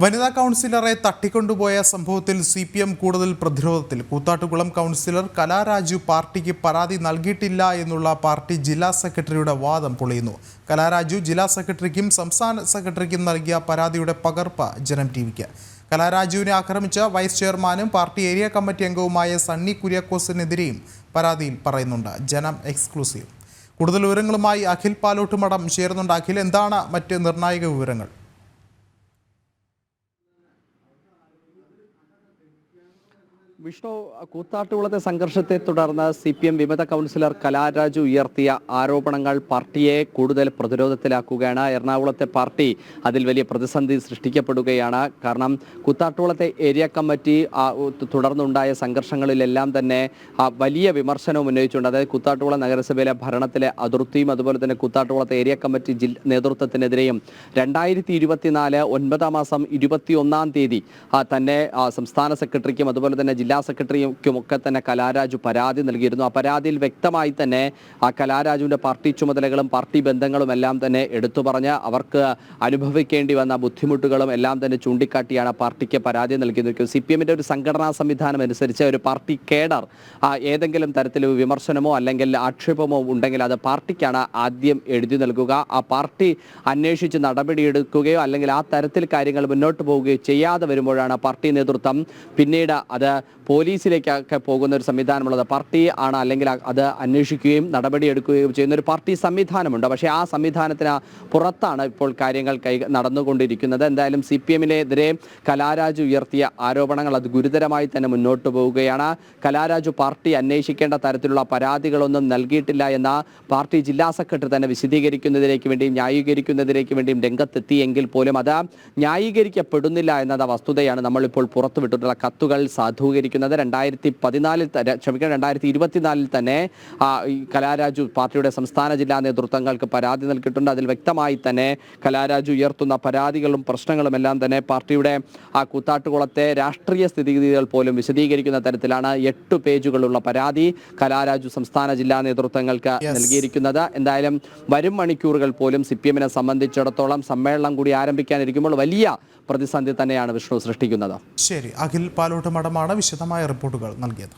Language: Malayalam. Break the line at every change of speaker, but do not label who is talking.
വനിതാ കൗൺസിലറെ തട്ടിക്കൊണ്ടുപോയ സംഭവത്തിൽ CPM കൂടുതൽ പ്രതിരോധത്തിൽ. കൂത്താട്ടുകുളം കൗൺസിലർ കലാരാജു പാർട്ടിക്ക് പരാതി നൽകിയിട്ടില്ല എന്നുള്ള പാർട്ടി ജില്ലാ സെക്രട്ടറിയുടെ വാദം പൊളിയുന്നു. കലാരാജു ജില്ലാ സെക്രട്ടറിക്കും സംസ്ഥാന സെക്രട്ടറിക്കും നൽകിയ പരാതിയുടെ പകർപ്പ് ജനം ടിവിക്ക്. കലാരാജുവിനെ ആക്രമിച്ച വൈസ് ചെയർമാനും പാർട്ടി ഏരിയ കമ്മിറ്റി അംഗവുമായ സണ്ണി കുര്യാക്കോസിനെതിരെയും പരാതിയിൽ പറയുന്നുണ്ട്. ജനം എക്സ്ക്ലൂസീവ്. കൂടുതൽ വിവരങ്ങളുമായി അഖിൽ പാലോട്ടുമടം ചേർന്നുണ്ട്. അഖിൽ, എന്താണ് മറ്റ് നിർണായക വിവരങ്ങൾ?
വിഷ്ണു, കൂത്താട്ടുകുളത്തെ സംഘർഷത്തെ തുടർന്ന് CPM വിമത കൗൺസിലർ കലാരാജു ഉയർത്തിയ ആരോപണങ്ങൾ പാർട്ടിയെ കൂടുതൽ പ്രതിരോധത്തിലാക്കുകയാണ്. എറണാകുളത്തെ പാർട്ടി അതിൽ വലിയ പ്രതിസന്ധി സൃഷ്ടിക്കപ്പെടുകയാണ്. കാരണം കൂത്താട്ടുകുളത്തെ ഏരിയ കമ്മിറ്റി തുടർന്നുണ്ടായ സംഘർഷങ്ങളിലെല്ലാം തന്നെ വലിയ വിമർശനവും ഉന്നയിച്ചുകൊണ്ട്, അതായത് കൂത്താട്ടുകുളം നഗരസഭയിലെ ഭരണത്തിലെ അതിർത്തിയും അതുപോലെ തന്നെ കൂത്താട്ടുകുളത്തെ ഏരിയ കമ്മിറ്റി നേതൃത്വത്തിനെതിരെയും 2024 9-ാം മാസം 21-ാം തീയതി തന്നെ സംസ്ഥാന സെക്രട്ടറിക്കും അതുപോലെ തന്നെ ജില്ലാ സെക്രട്ടറിക്കുമൊക്കെ തന്നെ കലാരാജു പരാതി നൽകിയിരുന്നു. ആ പരാതിയിൽ വ്യക്തമായി തന്നെ ആ കലാരാജുവിൻ്റെ പാർട്ടി ചുമതലകളും പാർട്ടി ബന്ധങ്ങളും എല്ലാം തന്നെ എടുത്തു പറഞ്ഞ് അവർക്ക് അനുഭവിക്കേണ്ടി വന്ന ബുദ്ധിമുട്ടുകളും എല്ലാം തന്നെ ചൂണ്ടിക്കാട്ടിയാണ് പാർട്ടിക്ക് പരാതി നൽകിയത്. CPMൻ്റെ ഒരു സംഘടനാ സംവിധാനം അനുസരിച്ച് ഒരു പാർട്ടി കേഡർ ഏതെങ്കിലും തരത്തിൽ വിമർശനമോ അല്ലെങ്കിൽ ആക്ഷേപമോ ഉണ്ടെങ്കിൽ അത് പാർട്ടിക്കാണ് ആദ്യം എഴുതി നൽകുക. ആ പാർട്ടി അന്വേഷിച്ച് നടപടിയെടുക്കുകയോ അല്ലെങ്കിൽ ആ തരത്തിൽ കാര്യങ്ങൾ മുന്നോട്ട് പോവുകയോ ചെയ്യാതെ വരുമ്പോഴാണ് പാർട്ടി നേതൃത്വം പിന്നീട് അത് പോലീസിലേക്കൊക്കെ പോകുന്ന ഒരു സംവിധാനമുള്ളത്. പാർട്ടി ആണ് അല്ലെങ്കിൽ അത് അന്വേഷിക്കുകയും നടപടിയെടുക്കുകയും ചെയ്യുന്ന ഒരു പാർട്ടി സംവിധാനമുണ്ട്. പക്ഷേ ആ സംവിധാനത്തിന് പുറത്താണ് ഇപ്പോൾ കാര്യങ്ങൾ നടന്നുകൊണ്ടിരിക്കുന്നത്. എന്തായാലും CPMനെതിരെ കലാരാജു ഉയർത്തിയ ആരോപണങ്ങൾ അത് ഗുരുതരമായി തന്നെ മുന്നോട്ട് പോവുകയാണ്. കലാരാജു പാർട്ടി അന്വേഷിക്കേണ്ട തരത്തിലുള്ള പരാതികളൊന്നും നൽകിയിട്ടില്ല എന്ന പാർട്ടി ജില്ലാ സെക്രട്ടറി തന്നെ വിശദീകരിക്കുന്നതിലേക്ക് വേണ്ടിയും ന്യായീകരിക്കുന്നതിലേക്ക് വേണ്ടിയും രംഗത്തെത്തിയെങ്കിൽ പോലും അത് ന്യായീകരിക്കപ്പെടുന്നില്ല എന്നത് വസ്തുതയാണ്. നമ്മളിപ്പോൾ പുറത്തുവിട്ടിട്ടുള്ള കത്തുകൾ സാധൂകരിക്കുന്നത്. 2024 തന്നെ ഈ കലാരാജു പാർട്ടിയുടെ സംസ്ഥാന ജില്ലാ നേതൃത്വങ്ങൾക്ക് പരാതി നൽകിയിട്ടുണ്ട്. അതിൽ വ്യക്തമായി തന്നെ കലാരാജു ഉയർത്തുന്ന പരാതികളും പ്രശ്നങ്ങളും എല്ലാം തന്നെ പാർട്ടിയുടെ ആ കൂത്താട്ടുകുളത്തെ രാഷ്ട്രീയ സ്ഥിതിഗതികൾ പോലും വിശദീകരിക്കുന്ന തരത്തിലാണ് 8 പേജുകളുള്ള പരാതി കലാരാജു സംസ്ഥാന ജില്ലാ നേതൃത്വങ്ങൾക്ക് നൽകിയിരിക്കുന്നത്. എന്തായാലും വരും മണിക്കൂറുകൾ പോലും CPMനെ സംബന്ധിച്ചിടത്തോളം സമ്മേളനം കൂടി ആരംഭിക്കാനിരിക്കുമ്പോൾ വലിയ പ്രതിസന്ധി തന്നെയാണ് വിഷ്ണു സൃഷ്ടിക്കുന്നത്.
ശരി, അഖിൽ പാലോട്ടുമടമാണ് വിശദമായ റിപ്പോർട്ടുകൾ നൽകിയത്.